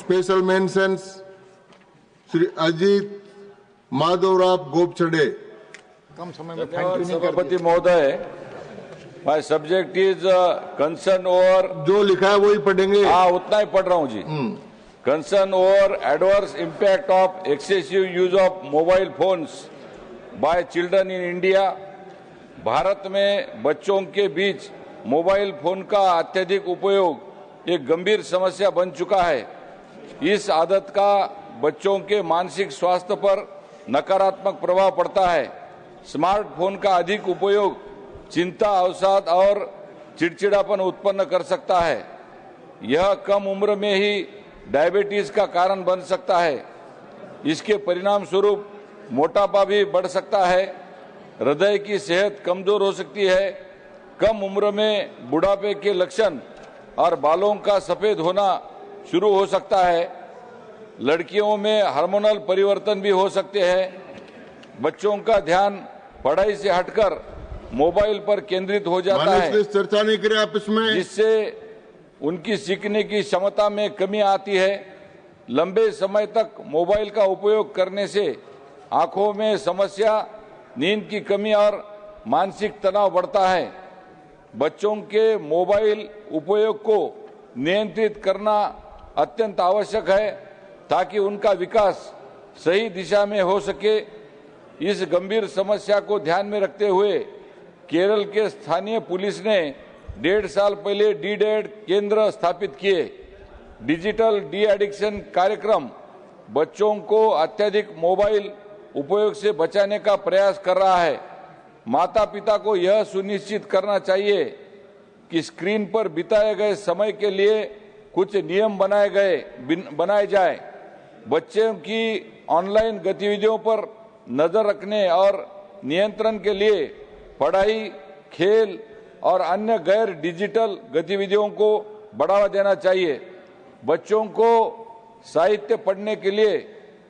special mentions Shri Ajit Madhavrao Gopchade. सभापति महोदय, my subject is concern over. जो लिखा है वही पढ़ेंगे। हाँ, उतना ही पढ़ रहा हूँ जी। Concern over adverse impact of excessive use of mobile phones by children in India. Bharat में बच्चों के बीच मोबाइल फोन का अत्यधिक उपयोग एक गंभीर समस्या बन चुका है। इस आदत का बच्चों के मानसिक स्वास्थ्य पर नकारात्मक प्रभाव पड़ता है। स्मार्टफोन का अधिक उपयोग चिंता, अवसाद और चिड़चिड़ापन उत्पन्न कर सकता है। यह कम उम्र में ही डायबिटीज का कारण बन सकता है। इसके परिणाम स्वरूप मोटापा भी बढ़ सकता है, हृदय की सेहत कमजोर हो सकती है, कम उम्र में बुढ़ापे के लक्षण और बालों का सफेद होना शुरू हो सकता है। लड़कियों में हार्मोनल परिवर्तन भी हो सकते हैं। बच्चों का ध्यान पढ़ाई से हटकर मोबाइल पर केंद्रित हो जाता है, चर्चा नहीं करें आप इसमें, जिससे उनकी सीखने की क्षमता में कमी आती है। लंबे समय तक मोबाइल का उपयोग करने से आंखों में समस्या, नींद की कमी और मानसिक तनाव बढ़ता है। बच्चों के मोबाइल उपयोग को नियंत्रित करना अत्यंत आवश्यक है ताकि उनका विकास सही दिशा में हो सके। इस गंभीर समस्या को ध्यान में रखते हुए केरल के स्थानीय पुलिस ने 1.5 साल पहले डी-डैड केंद्र स्थापित किए। डिजिटल डी एडिक्शन कार्यक्रम बच्चों को अत्यधिक मोबाइल उपयोग से बचाने का प्रयास कर रहा है। माता पिता को यह सुनिश्चित करना चाहिए कि स्क्रीन पर बिताए गए समय के लिए कुछ नियम बनाए जाए। बच्चों की ऑनलाइन गतिविधियों पर नजर रखने और नियंत्रण के लिए पढ़ाई, खेल और अन्य गैर डिजिटल गतिविधियों को बढ़ावा देना चाहिए। बच्चों को साहित्य पढ़ने के लिए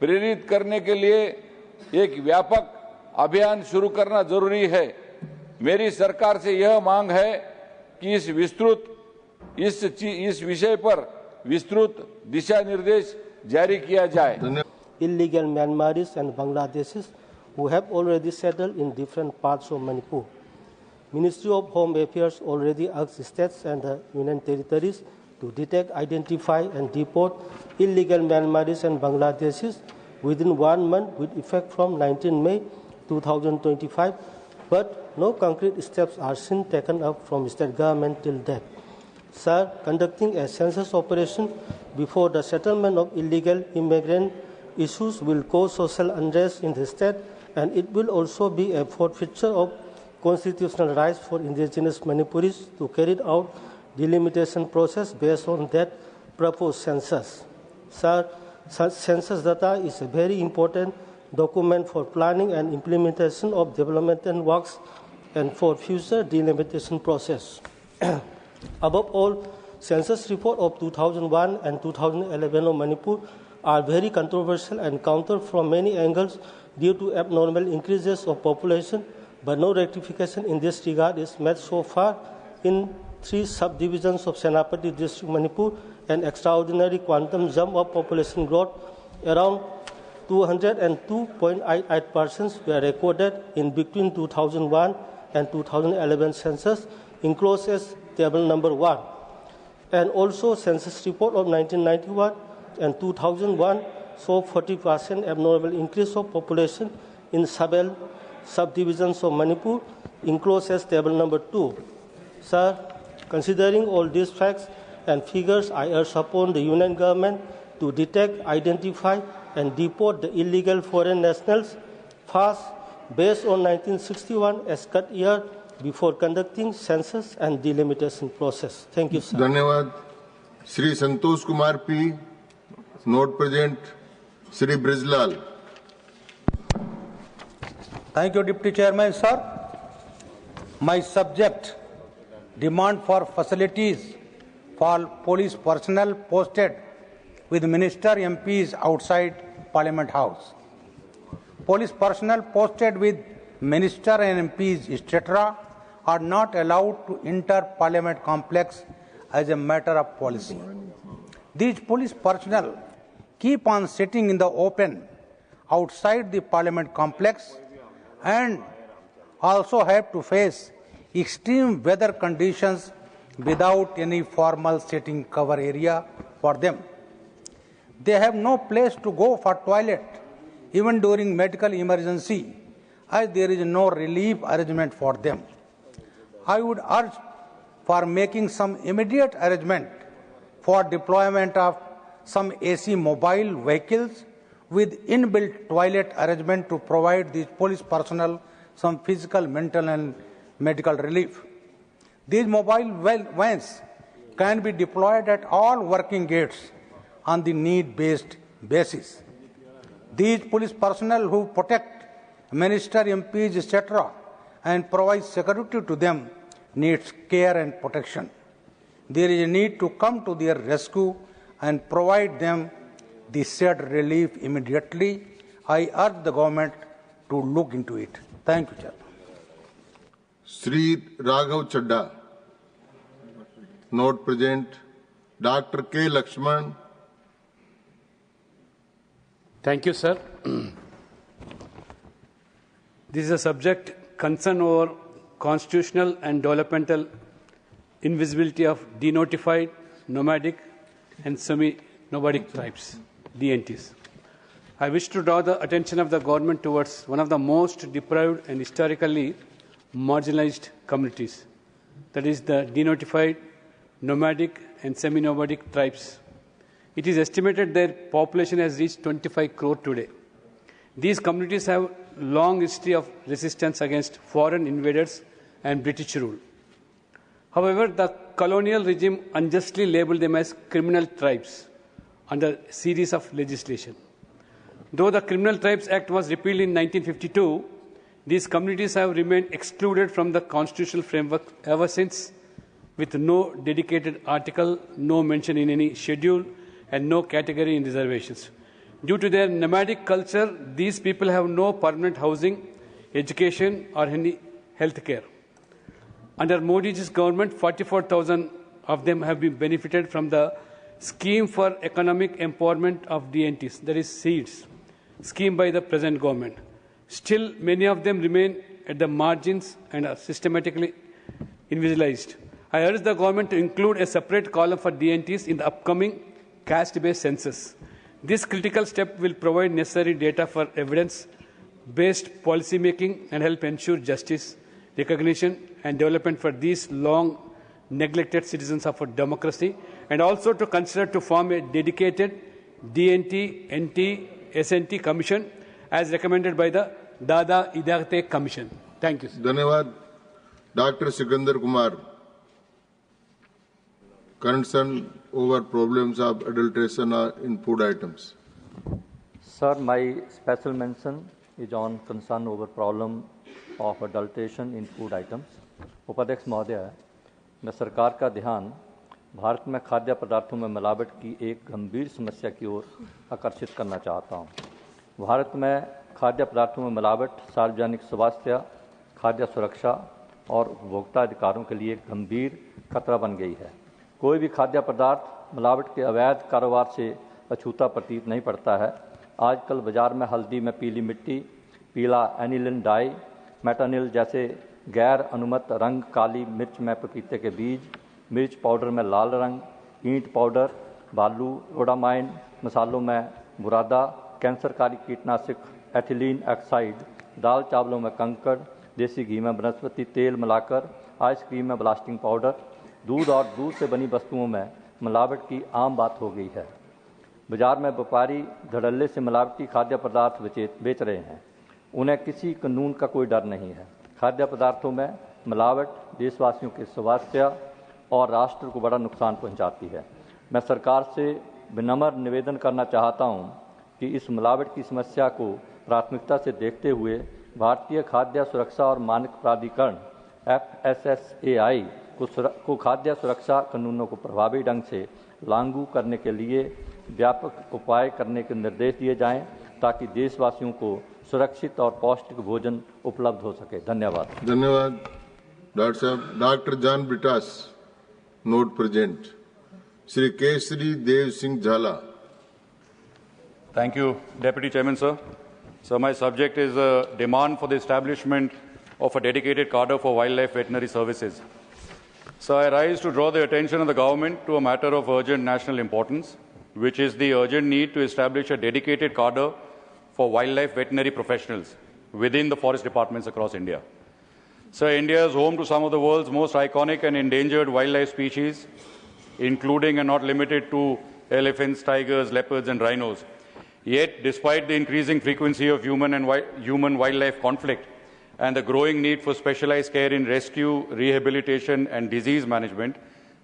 प्रेरित करने के लिए एक व्यापक अभियान शुरू करना जरूरी है। मेरी सरकार से यह मांग है कि इस विषय पर विस्तृत दिशा निर्देश जारी किया जाए। Illegal Myanmaris and Bangladeshis who have already settled in different parts of Manipur. Ministry of Home Affairs already asked states and the Union Territories to detect, identify and deport illegal Myanmaris and Bangladeshis within 1 month with effect from 19 May 2025, but no concrete steps are seen taken up from state government till date. Sir, conducting a census operation before the settlement of illegal immigrant issues will cause social unrest in the state, and it will also be a forfeiture of constitutional rights for indigenous Manipuris to carry out delimitation process based on that proposed census. Sir, census data is a very important document for planning and implementation of development works and for future delimitation process. Above all, census report of 2001 and 2011 of Manipur are very controversial and countered from many angles due to abnormal increases of population, but no rectification in this regard is made so far. In 3 subdivisions of Senapati district, Manipur, an extraordinary quantum jump of population growth around 202.88% were recorded in between 2001 and 2011 census, enclosed as table number 1. And also census report of 1991 and 2001 saw 40% abnormal increase of population in several subdivisions of Manipur, enclosed as table number 2. Sir, considering all these facts and figures, I urge upon the Union government to detect, identify and deport the illegal foreign nationals fast based on 1961 as cut year before conducting census and delimitation process. Thank you, sir. धन्यवाद। Shri Santosh Kumar P, not present. Shri Brijlal. Thank you, Deputy Chairman, sir. My subject, demand for facilities for police personnel posted with minister MPs outside Parliament House. Police personnel posted with minister and MPs, etc., are not allowed to enter Parliament complex as a matter of policy. These police personnel keep on sitting in the open outside the Parliament complex and also have to face extreme weather conditions without any formal sitting cover area for them. They have no place to go for toilet even during medical emergency, as there is no relief arrangement for them. I would urge for making some immediate arrangement for deployment of some AC mobile vehicles with inbuilt toilet arrangement to provide these police personnel some physical, mental and medical relief. These mobile vans can be deployed at all working gates on the need-based basis. These police personnel who protect minister, MPs, etc. and provide security to them needs care and protection. There is a need to come to their rescue and provide them the said relief immediately. I urge the government to look into it. Thank you, Chairman. Sri Raghav Chadda, not present. Dr. K. Lakshman. Thank you, sir. This is a subject concern over constitutional and developmental invisibility of denotified, nomadic and semi-nomadic tribes, DNTs. I wish to draw the attention of the government towards one of the most deprived and historically marginalized communities, that is the denotified, nomadic and semi-nomadic tribes. It is estimated their population has reached 25 crore today. These communities have long history of resistance against foreign invaders and British rule. However, the colonial regime unjustly labelled them as criminal tribes under a series of legislation. Though the Criminal Tribes Act was repealed in 1952, these communities have remained excluded from the constitutional framework ever since, with no dedicated article, no mention in any schedule, and no category in reservations. Due to their nomadic culture, these people have no permanent housing, education, or any health care. Under Modi's government, 44,000 of them have been benefited from the Scheme for Economic Empowerment of DNTs, that is SEEDS, scheme by the present government. Still, many of them remain at the margins and are systematically invisibilized. I urge the government to include a separate column for DNTs in the upcoming caste-based census. This critical step will provide necessary data for evidence-based policy making and help ensure justice, recognition and development for these long neglected citizens of our democracy, and also to consider to form a dedicated DNT, NT, SNT commission as recommended by the Dada Idagte Commission. Thank you, sir. Dhanyavad. Dr. Sikandar Kumar. Concern over problems of adulteration in food items. Sir, my special mention is on concern over problem of adulteration in food items. उपाध्यक्ष महोदय, मैं सरकार का ध्यान भारत में खाद्य पदार्थों में मिलावट की एक गंभीर समस्या की ओर आकर्षित करना चाहता हूं। भारत में खाद्य पदार्थों में मिलावट सार्वजनिक स्वास्थ्य, खाद्य सुरक्षा और उपभोक्ता अधिकारों के लिए गंभीर खतरा बन गई है। कोई भी खाद्य पदार्थ मिलावट के अवैध कारोबार से अछूता प्रतीत नहीं पड़ता है। आजकल बाजार में हल्दी में पीली मिट्टी, पीला एनिलिन डाई, मेटानिल जैसे गैर अनुमत रंग, काली मिर्च में पपीते के बीज, मिर्च पाउडर में लाल रंग, ईंट पाउडर, बालू, रोडामाइन, मसालों में बुरादा, कैंसरकारी कीटनाशक एथिलीन ऑक्साइड, दाल चावलों में कंकड़, देसी घी में वनस्पति तेल मिलाकर, आइसक्रीम में ब्लास्टिंग पाउडर, दूध और दूध से बनी वस्तुओं में मिलावट की आम बात हो गई है। बाजार में व्यापारी धड़ल्ले से मिलावटी खाद्य पदार्थ बेच रहे हैं। उन्हें किसी कानून का कोई डर नहीं है। खाद्य पदार्थों में मिलावट देशवासियों के स्वास्थ्य और राष्ट्र को बड़ा नुकसान पहुंचाती है। मैं सरकार से विनम्र निवेदन करना चाहता हूं कि इस मिलावट की समस्या को प्राथमिकता से देखते हुए भारतीय खाद्य सुरक्षा और मानक प्राधिकरण FSSAI को खाद्य सुरक्षा कानूनों को प्रभावी ढंग से लागू करने के लिए व्यापक उपाय करने के निर्देश दिए जाएं, ताकि देशवासियों को सुरक्षित और पौष्टिक भोजन उपलब्ध हो सके। धन्यवाद। धन्यवाद डॉक्टर साहब। Doctor John Brittas, note present. Shri Kesari Dev Singh Jhala. Thank you, Deputy Chairman, sir. So my subject is a demand for the establishment of a dedicated cadre for wildlife veterinary services. So I rise to draw the attention of the government to a matter of urgent national importance, which is the urgent need to establish a dedicated cadre for wildlife veterinary professionals within the forest departments across India. So India is home to some of the world's most iconic and endangered wildlife species, including and not limited to elephants, tigers, leopards, and rhinos. Yet, despite the increasing frequency of human-wildlife conflict and the growing need for specialized care in rescue, rehabilitation, and disease management,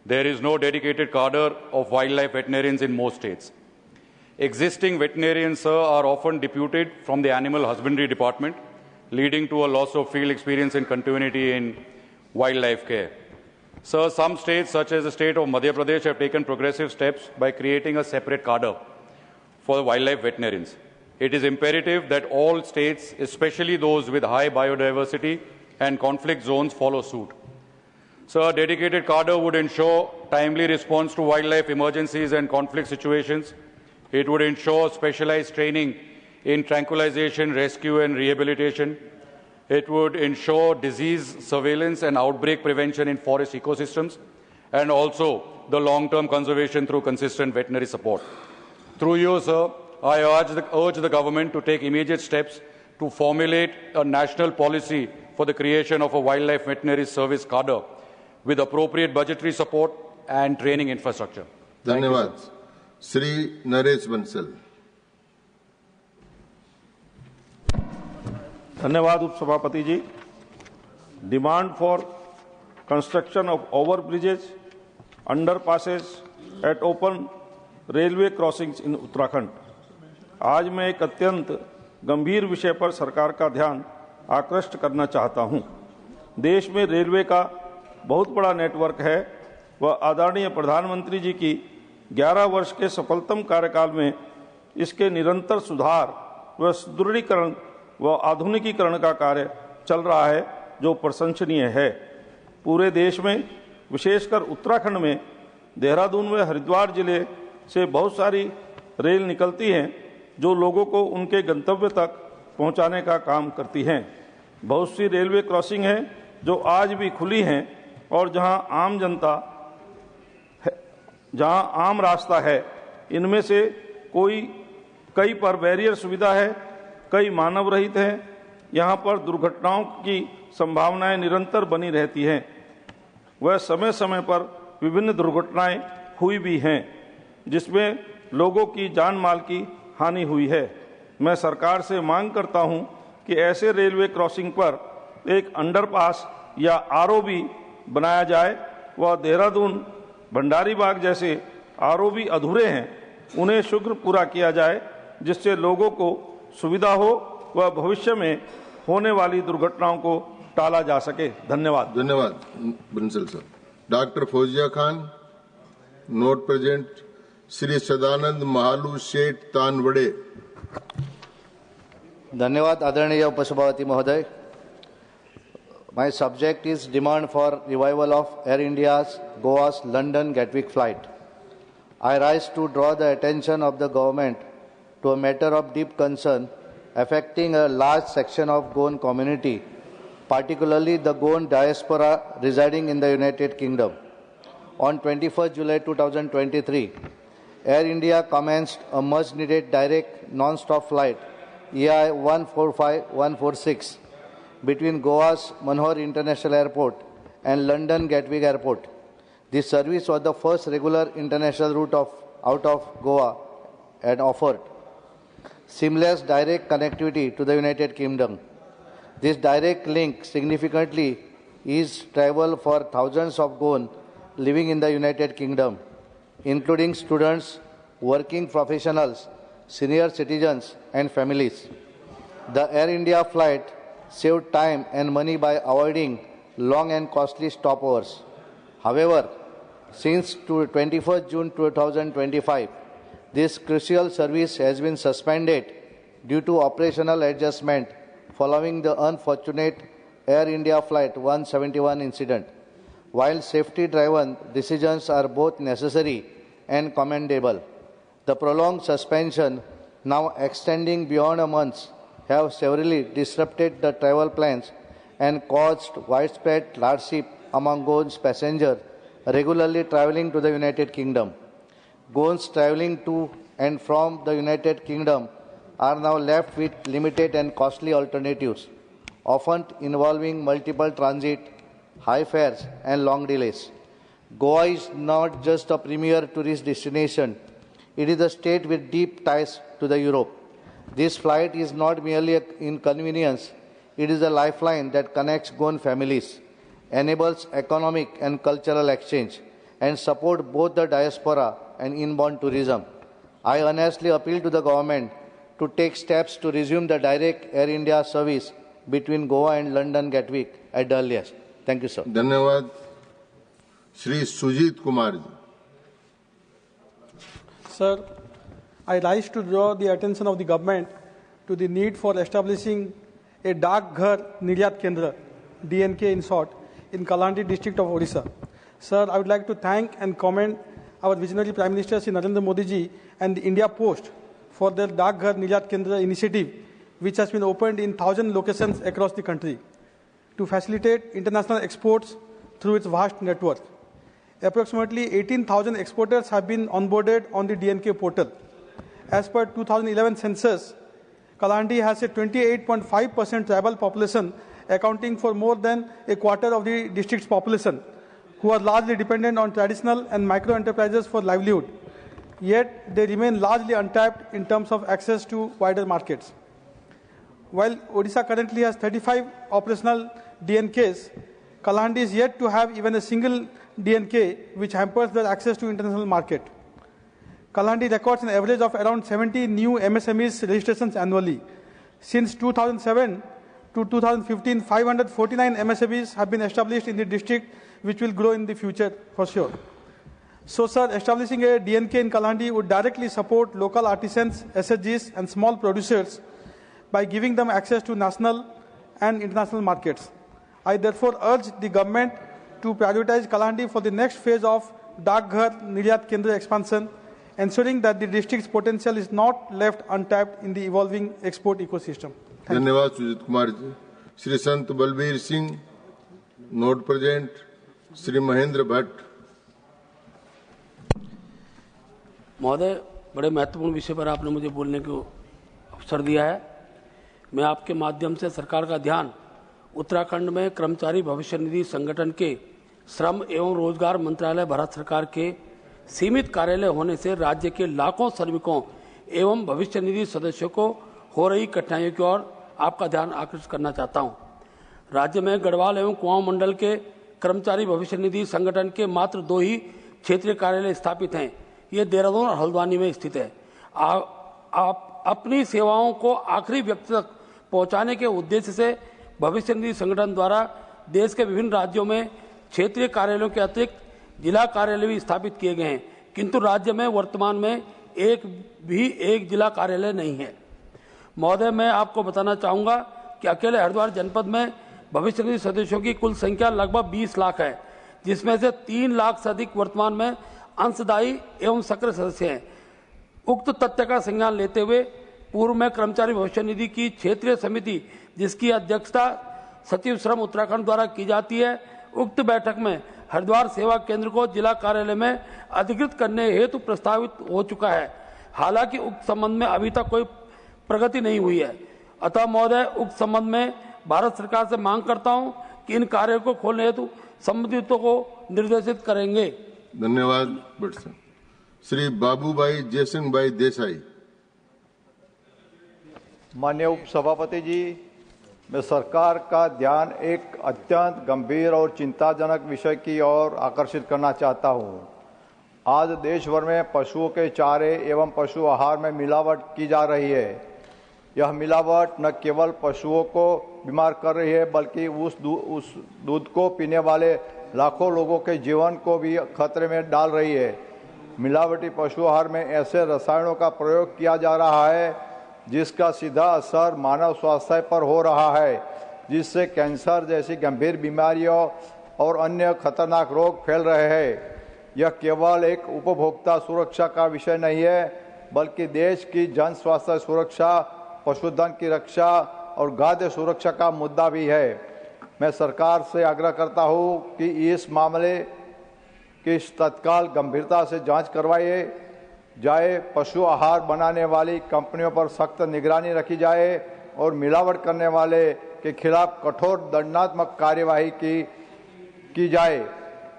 there is no dedicated cadre of wildlife veterinarians in most states. Existing veterinarians, sir, are often deputed from the animal husbandry department, leading to a loss of field experience and continuity in wildlife care. Sir, some states, such as the state of Madhya Pradesh, have taken progressive steps by creating a separate cadre for the wildlife veterinarians. It is imperative that all states, especially those with high biodiversity and conflict zones, follow suit. So a dedicated cadre would ensure timely response to wildlife emergencies and conflict situations. It would ensure specialized training in tranquilization, rescue, and rehabilitation. It would ensure disease surveillance and outbreak prevention in forest ecosystems, and also the long-term conservation through consistent veterinary support. Through you, sir, I urge the government to take immediate steps to formulate a national policy for the creation of a wildlife veterinary service cadre with appropriate budgetary support and training infrastructure. Dhanyavad. Shri Naresh Bansal. धन्यवाद उपसभापति जी. Demand for construction of overbridges, underpasses at open railway crossings in Uttarakhand. आज मैं एक अत्यंत गंभीर विषय पर सरकार का ध्यान आकृष्ट करना चाहता हूं. देश में रेलवे का बहुत बड़ा नेटवर्क है व आदरणीय प्रधानमंत्री जी की 11 वर्ष के सफलतम कार्यकाल में इसके निरंतर सुधार व सुदृढ़ीकरण व आधुनिकीकरण का कार्य चल रहा है, जो प्रशंसनीय है. पूरे देश में, विशेषकर उत्तराखंड में, देहरादून व हरिद्वार जिले से बहुत सारी रेल निकलती हैं, जो लोगों को उनके गंतव्य तक पहुंचाने का काम करती हैं. बहुत सी रेलवे क्रॉसिंग हैं जो आज भी खुली हैं और जहां आम रास्ता है. इनमें से कई पर बैरियर सुविधा है, कई मानव रहित हैं. यहाँ पर दुर्घटनाओं की संभावनाएं निरंतर बनी रहती हैं. वह समय समय पर विभिन्न दुर्घटनाएं हुई भी हैं, जिसमें लोगों की जान माल की हानि हुई है. मैं सरकार से मांग करता हूं कि ऐसे रेलवे क्रॉसिंग पर एक अंडरपास या आरओबी बनाया जाए व देहरादून भंडारीबाग जैसे आरओबी अधूरे हैं, उन्हें शीघ्र पूरा किया जाए, जिससे लोगों को सुविधा हो व भविष्य में होने वाली दुर्घटनाओं को टाला जा सके. धन्यवाद. धन्यवाद Bansal sir. Doctor Fauzia Khan, not present. Shri Sadanand Mahalu Shet Tanavade. धन्यवाद आदरणीय उपसभापति महोदय. My subject is demand for revival of Air India's Goa's London Gatwick flight. I rise to draw the attention of the government to a matter of deep concern affecting a large section of Goan community, particularly the Goan diaspora residing in the United Kingdom. On 21st July 2023, Air India commenced a much-needed direct non-stop flight EI 145146 between Goa's Manohar International Airport and London Gatwick Airport. This service was the first regular international route out of Goa and offered seamless direct connectivity to the United Kingdom. This direct link significantly eased travel for thousands of Goan living in the United Kingdom, including students, working professionals, senior citizens, and families. The Air India flight saved time and money by avoiding long and costly stopovers. However, since 21st June 2025, this crucial service has been suspended due to operational adjustment following the unfortunate Air India Flight 171 incident. While safety-driven decisions are both necessary and commendable. The prolonged suspension, now extending beyond a month, have severely disrupted the travel plans and caused widespread hardship among Goans passengers regularly travelling to the United Kingdom. Goans travelling to and from the United Kingdom are now left with limited and costly alternatives, often involving multiple transit, high fares, and long delays. Goa is not just a premier tourist destination, it is a state with deep ties to the Europe. This flight is not merely an inconvenience, it is a lifeline that connects Goan families, enables economic and cultural exchange, and supports both the diaspora and inbound tourism. I earnestly appeal to the government to take steps to resume the direct Air India service between Goa and London Gatwick at the earliest. Thank you, sir. धन्यवाद. Shri Sujit Kumar ji. Sir, I rise to draw the attention of the government to the need for establishing a Dak Ghar Niryat Kendra, DNK in short, in Kalandi district of Odisha. Sir, I would like to thank and commend our visionary Prime Minister Shri Narendra Modi ji and the India Post for their Dak Ghar Niryat Kendra initiative, which has been opened in 1,000 locations across the country to facilitate international exports through its vast network. Approximately 18,000 exporters have been onboarded on the DNK portal. As per 2011 census, Kalandi has a 28.5% tribal population, accounting for more than a quarter of the district's population, who are largely dependent on traditional and micro enterprises for livelihood. Yet they remain largely untapped in terms of access to wider markets. While Odisha currently has 35 operational DNKs, Kalandi is yet to have even a single DNK, which hampers their access to international market. Kalandi records an average of around 70 new MSMEs registrations annually. Since 2007 to 2015, 549 MSMEs have been established in the district, which will grow in the future for sure. So, sir, establishing a DNK in Kalandi would directly support local artisans, SHGs, and small producers by giving them access to national and international markets. I therefore urge the government to prioritize Kalandi for the next phase of Dak Ghar Niryat Kendra expansion, ensuring that the district's potential is not left untapped in the evolving export ecosystem. धन्यवाद सुजीत कुमार जी. श्री संत Balbir Singh, note present. Shri Mahendra Bhatt. महोदय, बड़े महत्वपूर्ण विषय पर आपने मुझे बोलने को अवसर दिया है. मैं आपके माध्यम से सरकार का ध्यान उत्तराखंड में कर्मचारी भविष्य निधि संगठन के श्रम एवं रोजगार मंत्रालय भारत सरकार के सीमित कार्यालय होने से राज्य के लाखों श्रमिकों एवं भविष्य निधि सदस्यों को हो रही कठिनाइयों की ओर आपका ध्यान आकर्षित करना चाहता हूं. राज्य में गढ़वाल एवं कुआं मंडल के कर्मचारी भविष्य निधि संगठन के मात्र 2 ही क्षेत्रीय कार्यालय स्थापित हैं. ये देहरादून और हल्द्वानी में स्थित है. आप अपनी सेवाओं को आखिरी व्यक्ति तक पहुंचाने के उद्देश्य से भविष्य निधि संगठन द्वारा देश के विभिन्न राज्यों में क्षेत्रीय कार्यालयों के अतिरिक्त जिला कार्यालय भी स्थापित किए गए हैं, किंतु राज्य में वर्तमान में एक जिला कार्यालय नहीं है. महोदय, मैं आपको बताना चाहूंगा कि अकेले हरिद्वार जनपद में भविष्य निधि सदस्यों की कुल संख्या लगभग 20 लाख है, जिसमें से 3 लाख से अधिक वर्तमान में अंशदायी एवं सक्रिय सदस्य हैं. उक्त तथ्य का संज्ञान लेते हुए पूर्व में कर्मचारी भविष्य निधि की क्षेत्रीय समिति, जिसकी अध्यक्षता सचिव श्रम उत्तराखंड द्वारा की जाती है, उक्त बैठक में हरिद्वार सेवा केंद्र को जिला कार्यालय में अधिकृत करने हेतु प्रस्तावित हो चुका है. हालांकि उक्त संबंध में अभी तक कोई प्रगति नहीं हुई है. अतः महोदय, उक्त संबंध में भारत सरकार से मांग करता हूं कि इन कार्यों को खोलने हेतु संबंधितों को निर्देशित करेंगे. धन्यवाद. श्री बाबूभाई जयसिंह भाई देसाई. माननीय उप सभापति जी, मैं सरकार का ध्यान एक अत्यंत गंभीर और चिंताजनक विषय की ओर आकर्षित करना चाहता हूं. आज देश भर में पशुओं के चारे एवं पशु आहार में मिलावट की जा रही है. यह मिलावट न केवल पशुओं को बीमार कर रही है, बल्कि उस दूध को पीने वाले लाखों लोगों के जीवन को भी खतरे में डाल रही है. मिलावटी पशु आहार में ऐसे रसायनों का प्रयोग किया जा रहा है जिसका सीधा असर मानव स्वास्थ्य पर हो रहा है, जिससे कैंसर जैसी गंभीर बीमारियों और अन्य खतरनाक रोग फैल रहे हैं. यह केवल एक उपभोक्ता सुरक्षा का विषय नहीं है, बल्कि देश की जन स्वास्थ्य सुरक्षा, पशुधन की रक्षा और खाद्य सुरक्षा का मुद्दा भी है। मैं सरकार से आग्रह करता हूं कि इस मामले की तत्काल गंभीरता से जांच करवाई जाए, पशु आहार बनाने वाली कंपनियों पर सख्त निगरानी रखी जाए और मिलावट करने वाले के खिलाफ कठोर दंडात्मक कार्यवाही की जाए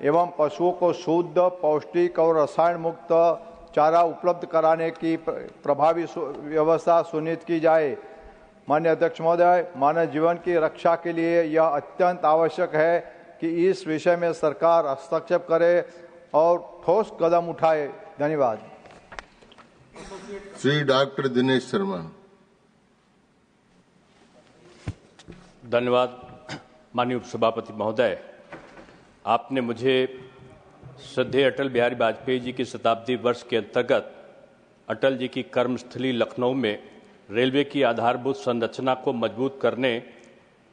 एवं पशुओं को शुद्ध, पौष्टिक और रसायन मुक्त चारा उपलब्ध कराने की प्रभावी व्यवस्था सुनिश्चित की जाए। माननीय अध्यक्ष महोदय, मानव जीवन की रक्षा के लिए यह अत्यंत आवश्यक है कि इस विषय में सरकार हस्तक्षेप करे और ठोस कदम उठाए। धन्यवाद। श्री डॉक्टर दिनेश शर्मा। धन्यवाद माननीय उपसभापति महोदय, आपने मुझे श्रद्धेय अटल बिहारी वाजपेयी जी की शताब्दी वर्ष के अंतर्गत अटल जी की कर्मस्थली लखनऊ में रेलवे की आधारभूत संरचना को मजबूत करने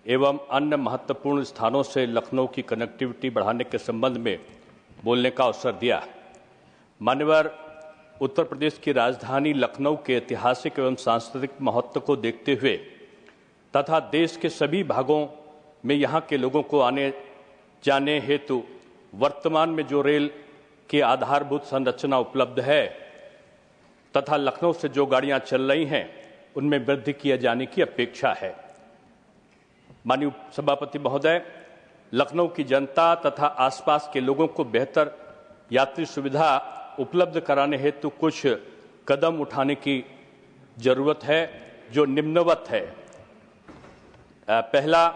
एवं अन्य महत्वपूर्ण स्थानों से लखनऊ की कनेक्टिविटी बढ़ाने के संबंध में बोलने का अवसर दिया। मान्यवर, उत्तर प्रदेश की राजधानी लखनऊ के ऐतिहासिक एवं सांस्कृतिक महत्व को देखते हुए तथा देश के सभी भागों में यहाँ के लोगों को आने जाने हेतु वर्तमान में जो रेल की आधारभूत संरचना उपलब्ध है तथा लखनऊ से जो गाड़ियां चल रही हैं उनमें वृद्धि किए जाने की अपेक्षा है। माननीय सभापति महोदय, लखनऊ की जनता तथा आसपास के लोगों को बेहतर यात्री सुविधा उपलब्ध कराने हेतु कुछ कदम उठाने की जरूरत है जो निम्नवत है। पहला,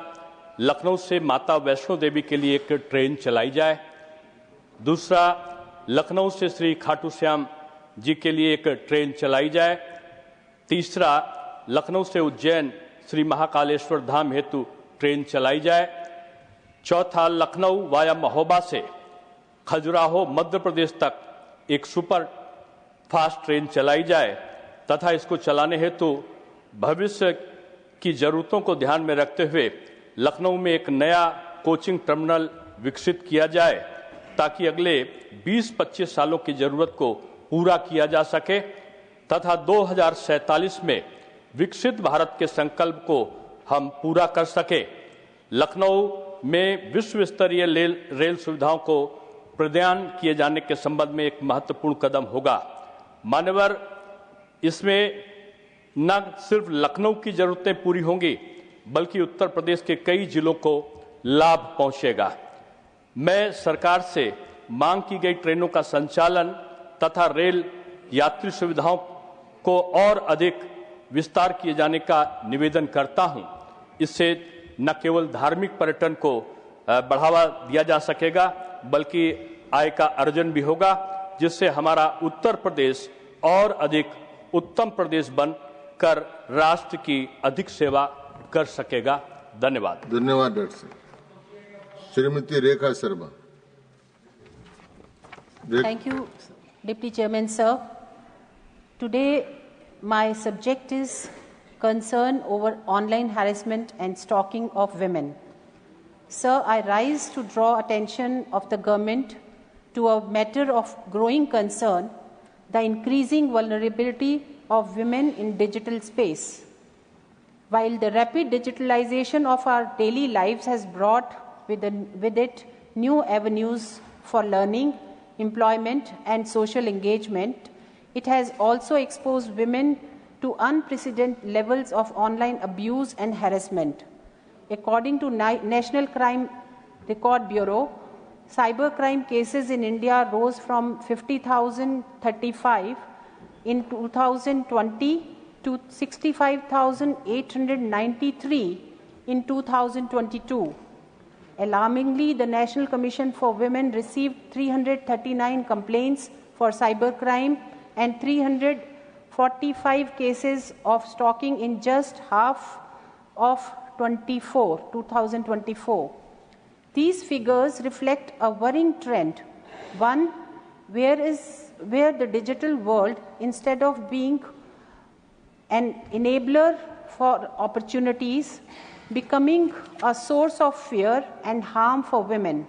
लखनऊ से माता वैष्णो देवी के लिए एक ट्रेन चलाई जाए। दूसरा, लखनऊ से श्री खाटू श्याम जी के लिए एक ट्रेन चलाई जाए। तीसरा, लखनऊ से उज्जैन श्री महाकालेश्वर धाम हेतु ट्रेन चलाई जाए। चौथा, लखनऊ वाया महोबा से खजुराहो मध्य प्रदेश तक एक सुपर फास्ट ट्रेन चलाई जाए तथा इसको चलाने हेतु भविष्य की जरूरतों को ध्यान में रखते हुए लखनऊ में एक नया कोचिंग टर्मिनल विकसित किया जाए ताकि अगले 20-25 सालों की जरूरत को पूरा किया जा सके तथा 2047 में विकसित भारत के संकल्प को हम पूरा कर सके। लखनऊ में विश्व स्तरीय रेल सुविधाओं को प्रदान किए जाने के संबंध में एक महत्वपूर्ण कदम होगा। मान्यवर, इसमें न सिर्फ लखनऊ की जरूरतें पूरी होंगी बल्कि उत्तर प्रदेश के कई जिलों को लाभ पहुंचेगा। मैं सरकार से मांग की गई ट्रेनों का संचालन तथा रेल यात्री सुविधाओं को और अधिक विस्तार किए जाने का निवेदन करता हूं। इससे न केवल धार्मिक पर्यटन को बढ़ावा दिया जा सकेगा बल्कि आय का अर्जन भी होगा, जिससे हमारा उत्तर प्रदेश और अधिक उत्तम प्रदेश बनकर राष्ट्र की अधिक सेवा कर सकेगा। धन्यवाद। धन्यवाद डॉक्टर साहब। Shrimati Rekha Sharma. Thank you, Deputy Chairman, sir. Today, my subject is concern over online harassment and stalking of women. Sir, I rise to draw attention of the government to a matter of growing concern, the increasing vulnerability of women in digital space. While the rapid digitalization of our daily lives has brought with it new avenues for learning, employment, and social engagement, it has also exposed women to unprecedented levels of online abuse and harassment. According to National Crime Record Bureau, cybercrime cases in India rose from 50,035 in 2020 to 65,893 in 2022. Alarmingly, the National Commission for Women received 339 complaints for cybercrime and 345 cases of stalking in just half of 2024. These figures reflect a worrying trend, one where the digital world, instead of being an enabler for opportunities, becoming a source of fear and harm for women.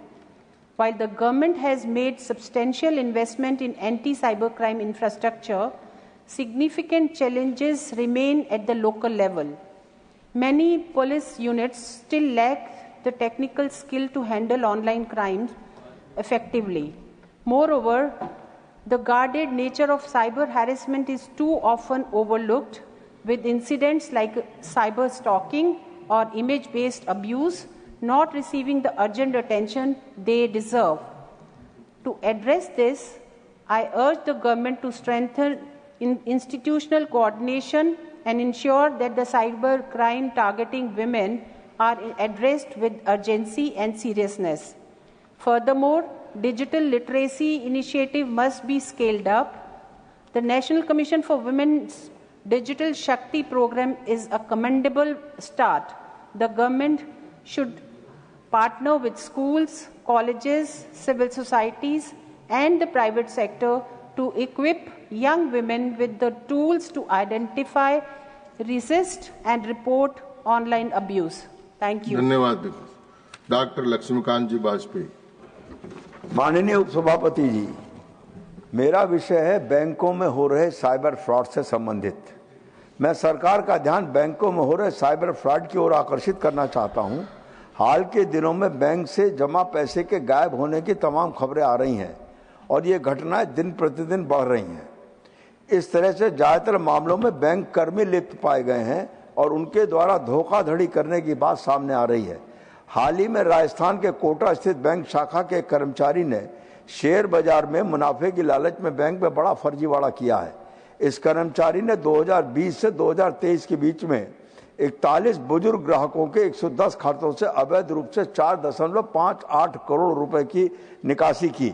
While the government has made substantial investment in anti-cybercrime infrastructure, significant challenges remain at the local level. Many police units still lack the technical skill to handle online crimes effectively. Moreover, the guarded nature of cyber harassment is too often overlooked, with incidents like cyber stalking or image-based abuse not receiving the urgent attention they deserve. To address this, I urge the government to strengthen institutional coordination and ensure that the cyber crime targeting women are addressed with urgency and seriousness. Furthermore, digital literacy initiative must be scaled up. The National Commission for Women's Digital Shakti program is a commendable start. The government should partner with schools, colleges, civil societies, and the private sector to equip young women with the tools to identify, resist, and report online abuse. Thank you. धन्यवाद। Doctor Laxmikant जी वाजपेयी। माननीय उपसभापति जी, मेरा विषय है बैंकों में हो रहे साइबर फ्रॉड से संबंधित। मैं सरकार का ध्यान बैंकों में हो रहे साइबर फ्रॉड की ओर आकर्षित करना चाहता हूं। हाल के दिनों में बैंक से जमा पैसे के गायब होने की तमाम खबरें आ रही हैं और ये घटनाएं दिन प्रतिदिन बढ़ रही हैं। इस तरह से ज्यादातर मामलों में बैंक कर्मी लिप्त पाए गए हैं और उनके द्वारा धोखाधड़ी करने की बात सामने आ रही है। हाल ही में राजस्थान के कोटा स्थित बैंक शाखा के कर्मचारी ने शेयर बाजार में मुनाफे की लालच में बैंक में बड़ा फर्जीवाड़ा किया है। इस कर्मचारी ने 2020 से 2023 के बीच में 41 बुजुर्ग ग्राहकों के 110 खातों से अवैध रूप से 4.58 करोड़ रुपए की निकासी की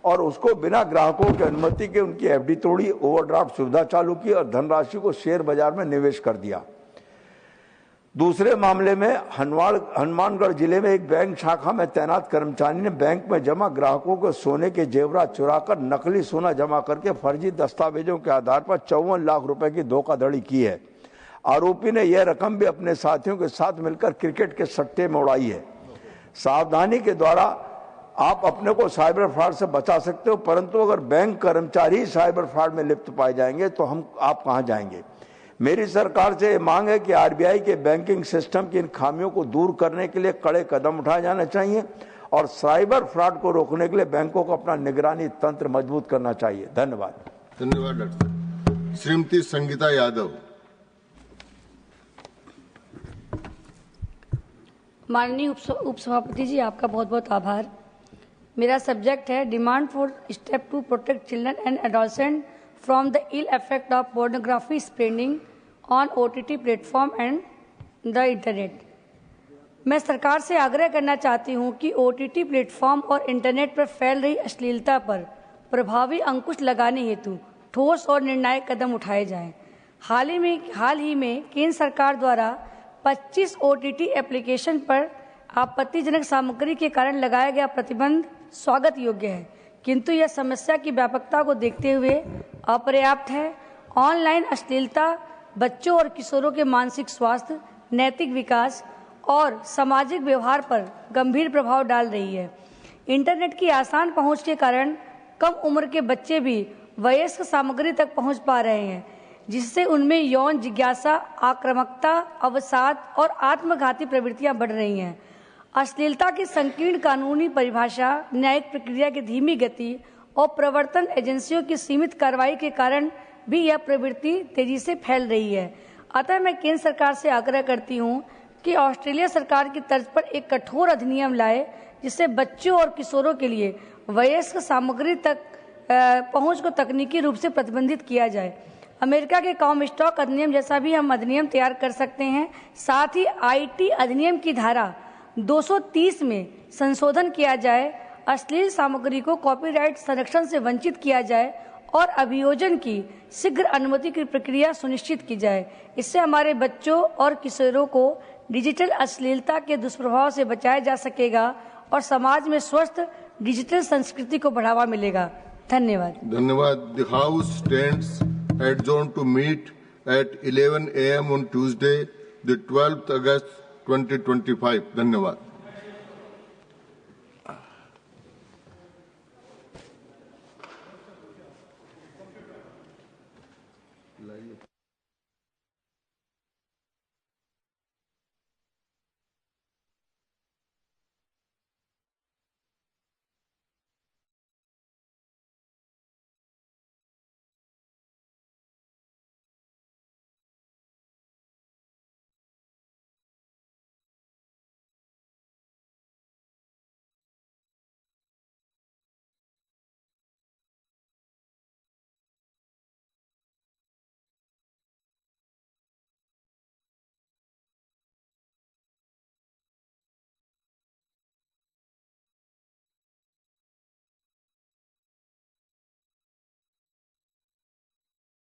और उसको बिना ग्राहकों की अनुमति के उनकी एफडी तोड़ी, ओवरड्राफ्ट सुविधा चालू की और धनराशि को शेयर बाजार में निवेश कर दिया। दूसरे मामले में हनुमानगढ़ जिले में एक बैंक शाखा में तैनात कर्मचारी ने बैंक में जमा ग्राहकों को सोने के जेवरात चुराकर नकली सोना जमा करके फर्जी दस्तावेजों के आधार पर 54 लाख रुपए की धोखाधड़ी की है। आरोपी ने यह रकम भी अपने साथियों के साथ मिलकर क्रिकेट के सट्टे में उड़ाई है। सावधानी के द्वारा आप अपने को साइबर फ्रॉड से बचा सकते हो, परंतु अगर बैंक कर्मचारी साइबर फ्रॉड में लिप्त पाए जाएंगे तो आप कहां जाएंगे। मेरी सरकार से मांग है कि आरबीआई के बैंकिंग सिस्टम की इन खामियों को दूर करने के लिए कड़े कदम उठाए जाने चाहिए और साइबर फ्रॉड को रोकने के लिए बैंकों को अपना निगरानी तंत्र मजबूत करना चाहिए। धन्यवाद। धन्यवाद डॉक्टर। श्रीमती संगीता यादव। माननीय उपसभापति जी, आपका बहुत बहुत आभार। मेरा सब्जेक्ट है demand for step to protect children and adolescent from the ill effect of pornography spreading on OTT platform and the internet. मैं सरकार से आग्रह करना चाहती हूं कि ओटीटी प्लेटफॉर्म और इंटरनेट पर फैल रही अश्लीलता पर प्रभावी अंकुश लगाने हेतु ठोस और निर्णायक कदम उठाए जाएं। हाल ही में केंद्र सरकार द्वारा 25 ओटीटी एप्लीकेशन पर आपत्तिजनक सामग्री के कारण लगाया गया प्रतिबंध स्वागत योग्य है, किंतु यह समस्या की व्यापकता को देखते हुए अपर्याप्त है। ऑनलाइन अश्लीलता बच्चों और किशोरों के मानसिक स्वास्थ्य, नैतिक विकास और सामाजिक व्यवहार पर गंभीर प्रभाव डाल रही है। इंटरनेट की आसान पहुंच के कारण कम उम्र के बच्चे भी वयस्क सामग्री तक पहुंच पा रहे हैं, जिससे उनमें यौन जिज्ञासा, आक्रामकता, अवसाद और आत्मघाती प्रवृत्तियां बढ़ रही हैं। अश्लीलता की संकीर्ण कानूनी परिभाषा, न्यायिक प्रक्रिया की धीमी गति और प्रवर्तन एजेंसियों की सीमित कार्रवाई के कारण भी यह प्रवृत्ति तेजी से फैल रही है। अतः मैं केंद्र सरकार से आग्रह करती हूं कि ऑस्ट्रेलिया सरकार की तर्ज पर एक कठोर अधिनियम लाए, जिससे बच्चों और किशोरों के लिए वयस्क सामग्री तक पहुंच को तकनीकी रूप से प्रतिबंधित किया जाए। अमेरिका के कॉमस्टॉक अधिनियम जैसा भी हम अधिनियम तैयार कर सकते हैं। साथ ही आईटी अधिनियम की धारा 230 में संशोधन किया जाए, अश्लील सामग्री को कॉपीराइट संरक्षण से वंचित किया जाए और अभियोजन की शीघ्र अनुमति की प्रक्रिया सुनिश्चित की जाए। इससे हमारे बच्चों और किशोरों को डिजिटल अश्लीलता के दुष्प्रभाव से बचाया जा सकेगा और समाज में स्वस्थ डिजिटल संस्कृति को बढ़ावा मिलेगा। धन्यवाद। धन्यवाद। The House stands adjourned to meet at 11 a.m. on Tuesday, the 12th August 2025. धन्यवाद। लाइए।